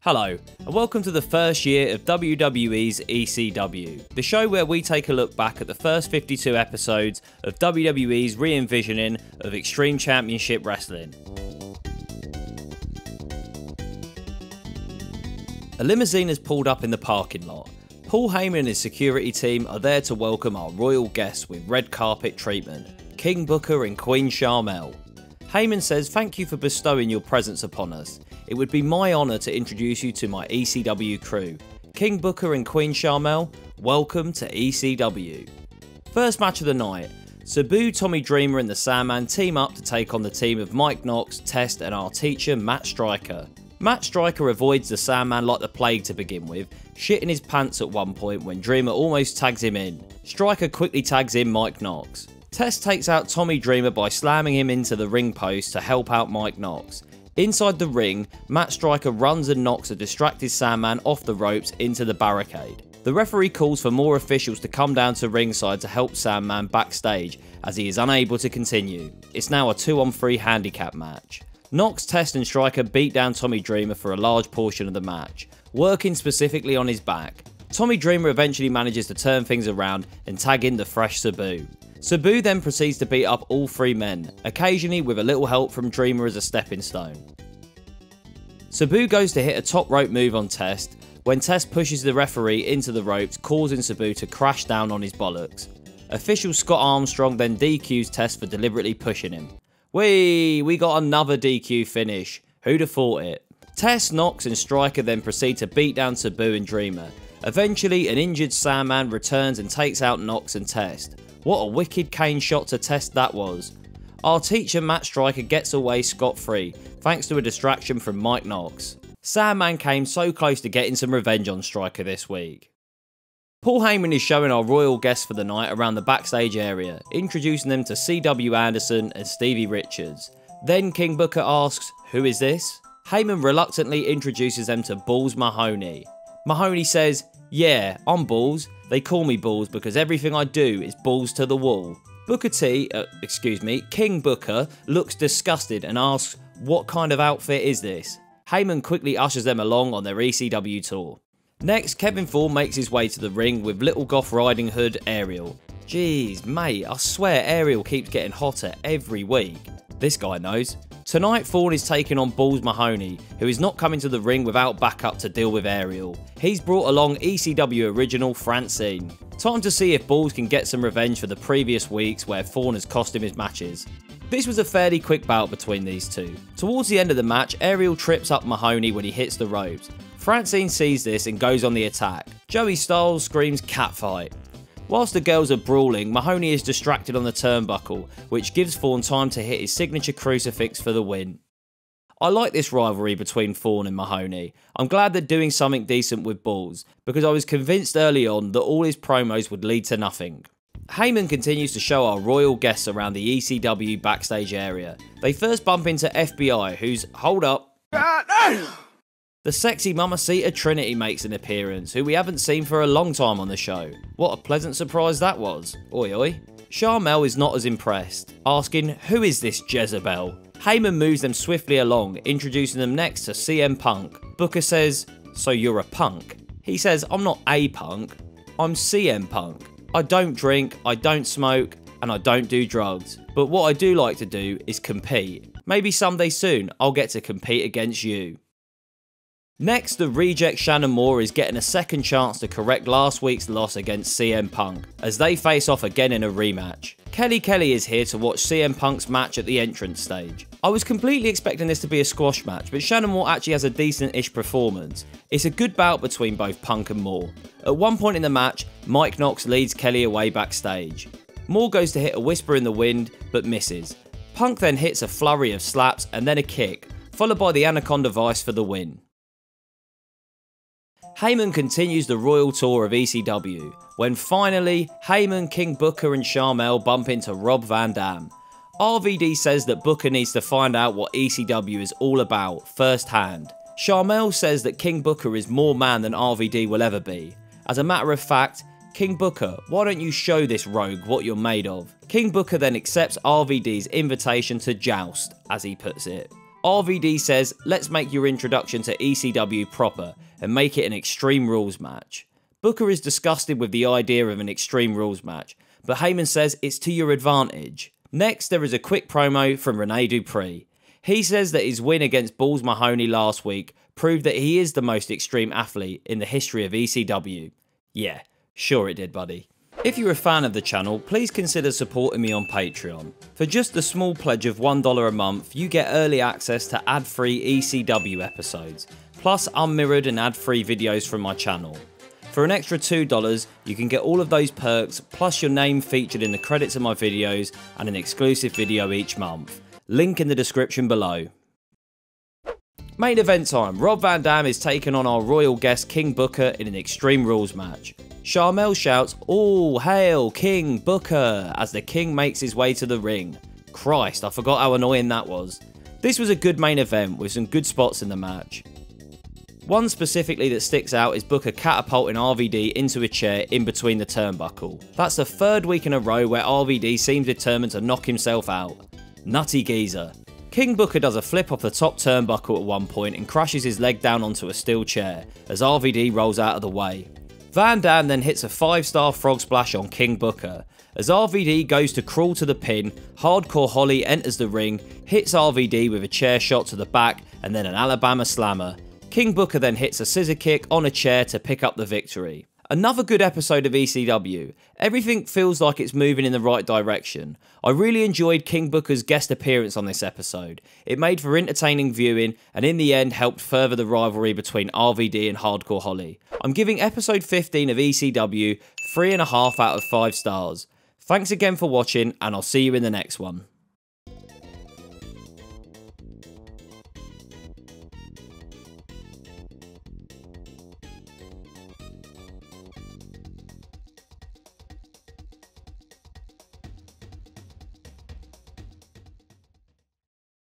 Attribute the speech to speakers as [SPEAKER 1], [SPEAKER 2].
[SPEAKER 1] Hello, and welcome to the first year of WWE's ECW, the show where we take a look back at the first 52 episodes of WWE's re-envisioning of Extreme Championship Wrestling. A limousine has pulled up in the parking lot. Paul Heyman and his security team are there to welcome our royal guests with red carpet treatment, King Booker and Queen Sharmell. Heyman says, "Thank you for bestowing your presence upon us. It would be my honour to introduce you to my ECW crew. King Booker and Queen Sharmell, welcome to ECW." First match of the night. Sabu, Tommy Dreamer and the Sandman team up to take on the team of Mike Knox, Test and our teacher Matt Striker. Matt Striker avoids the Sandman like the plague to begin with, shitting his pants at one point when Dreamer almost tags him in. Striker quickly tags in Mike Knox. Test takes out Tommy Dreamer by slamming him into the ring post to help out Mike Knox. Inside the ring, Matt Striker runs and knocks a distracted Sandman off the ropes into the barricade. The referee calls for more officials to come down to ringside to help Sandman backstage as he is unable to continue. It's now a 2-on-3 handicap match. Knox, Test and Striker beat down Tommy Dreamer for a large portion of the match, working specifically on his back. Tommy Dreamer eventually manages to turn things around and tag in the fresh Sabu. Sabu then proceeds to beat up all three men, occasionally with a little help from Dreamer as a stepping stone. Sabu goes to hit a top rope move on Test, when Test pushes the referee into the ropes, causing Sabu to crash down on his bollocks. Official Scott Armstrong then DQs Test for deliberately pushing him. We got another DQ finish. Who'd have thought it? Test, Knox and Striker then proceed to beat down Sabu and Dreamer. Eventually, an injured Sandman returns and takes out Knox and Test. What a wicked cane shot to Test that was. Our teacher Matt Striker gets away scot-free, thanks to a distraction from Mike Knox. Sandman came so close to getting some revenge on Striker this week. Paul Heyman is showing our royal guests for the night around the backstage area, introducing them to C.W. Anderson and Stevie Richards. Then King Booker asks, "Who is this?" Heyman reluctantly introduces them to Balls Mahoney. Mahoney says, "Yeah, I'm Balls. They call me Balls because everything I do is balls to the wall." King Booker looks disgusted and asks, "What kind of outfit is this?" Heyman quickly ushers them along on their ECW tour. Next, Kevin Thorn makes his way to the ring with Little Goth Riding Hood Ariel. Jeez, mate, I swear Ariel keeps getting hotter every week. This guy knows. Tonight, Thorn is taking on Balls Mahoney, who is not coming to the ring without backup to deal with Ariel. He's brought along ECW original Francine. Time to see if Balls can get some revenge for the previous weeks where Thorn has cost him his matches. This was a fairly quick bout between these two. Towards the end of the match, Ariel trips up Mahoney when he hits the ropes. Francine sees this and goes on the attack. Joey Styles screams catfight. Whilst the girls are brawling, Mahoney is distracted on the turnbuckle, which gives Thorn time to hit his signature crucifix for the win. I like this rivalry between Thorn and Mahoney. I'm glad they're doing something decent with Balls, because I was convinced early on that all his promos would lead to nothing. Heyman continues to show our royal guests around the ECW backstage area. They first bump into FBI, who's, hold up. The sexy Mamacita Trinity makes an appearance, who we haven't seen for a long time on the show. What a pleasant surprise that was. Oi oi. Sharmell is not as impressed, asking, "Who is this Jezebel?" Heyman moves them swiftly along, introducing them next to CM Punk. Booker says, "So you're a punk?" He says, "I'm not a punk, I'm CM Punk. I don't drink, I don't smoke, and I don't do drugs. But what I do like to do is compete. Maybe someday soon I'll get to compete against you." Next, the reject Shannon Moore is getting a second chance to correct last week's loss against CM Punk, as they face off again in a rematch. Kelly is here to watch CM Punk's match at the entrance stage. I was completely expecting this to be a squash match, but Shannon Moore actually has a decent-ish performance. It's a good bout between both Punk and Moore. At one point in the match, Mike Knox leads Kelly away backstage. Moore goes to hit a whisper in the wind, but misses. Punk then hits a flurry of slaps and then a kick, followed by the Anaconda Vice for the win. Heyman continues the royal tour of ECW, when finally, Heyman, King Booker and Sharmell bump into Rob Van Dam. RVD says that Booker needs to find out what ECW is all about, firsthand. Sharmell says that King Booker is more man than RVD will ever be. As a matter of fact, "King Booker, why don't you show this rogue what you're made of?" King Booker then accepts RVD's invitation to joust, as he puts it. RVD says, let's make your introduction to ECW proper and make it an Extreme Rules match. Booker is disgusted with the idea of an Extreme Rules match, but Heyman says it's to your advantage. Next, there is a quick promo from Rene Dupree. He says that his win against Balls Mahoney last week proved that he is the most extreme athlete in the history of ECW. Yeah, sure it did, buddy. If you're a fan of the channel, please consider supporting me on Patreon. For just a small pledge of $1 a month, you get early access to ad-free ECW episodes, plus unmirrored and ad-free videos from my channel. For an extra $2, you can get all of those perks, plus your name featured in the credits of my videos and an exclusive video each month. Link in the description below. Main event time. Rob Van Dam is taking on our royal guest King Booker in an Extreme Rules match. Sharmell shouts, "All hail King Booker," as the King makes his way to the ring. Christ, I forgot how annoying that was. This was a good main event with some good spots in the match. One specifically that sticks out is Booker catapulting RVD into a chair in between the turnbuckle. That's the third week in a row where RVD seems determined to knock himself out. Nutty geezer. King Booker does a flip off the top turnbuckle at one point and crashes his leg down onto a steel chair as RVD rolls out of the way. Van Dam then hits a 5-star frog splash on King Booker. As RVD goes to crawl to the pin, Hardcore Holly enters the ring, hits RVD with a chair shot to the back and then an Alabama slammer. King Booker then hits a scissor kick on a chair to pick up the victory. Another good episode of ECW. Everything feels like it's moving in the right direction. I really enjoyed King Booker's guest appearance on this episode. It made for entertaining viewing and in the end helped further the rivalry between RVD and Hardcore Holly. I'm giving episode 15 of ECW 3.5 out of 5 stars. Thanks again for watching and I'll see you in the next one.